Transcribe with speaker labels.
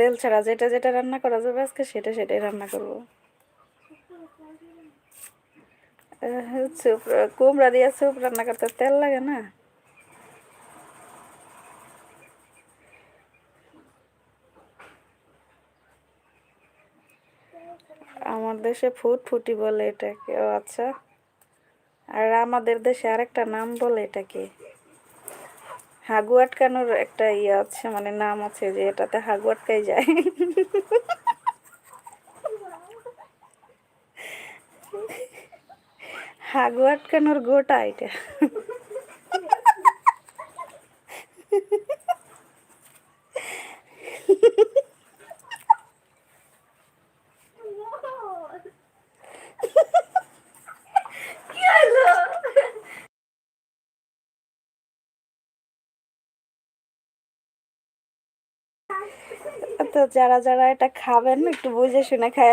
Speaker 1: তেল ছাড়া যেটা যেটা রান্না করা যাবে আজকে সেটাই রান্না করব। স্যুপ, কুমড়া দিয়ে স্যুপ রান্না করতে তেল লাগে না? আমার দেশে ফুটফুটি বলে এটাকে। ও আচ্ছা। আর আমাদের দেশে আরেকটা নাম বলে এটাকে, হাগু আটকানোর একটা ইয়ে আছে, মানে নাম আছে যে এটাতে হাগু আটকাই যায়। হাগু আটকানোর গোটা এটা। তো যারা যারা এটা খাবেন একটু বুঝে শুনে খায়।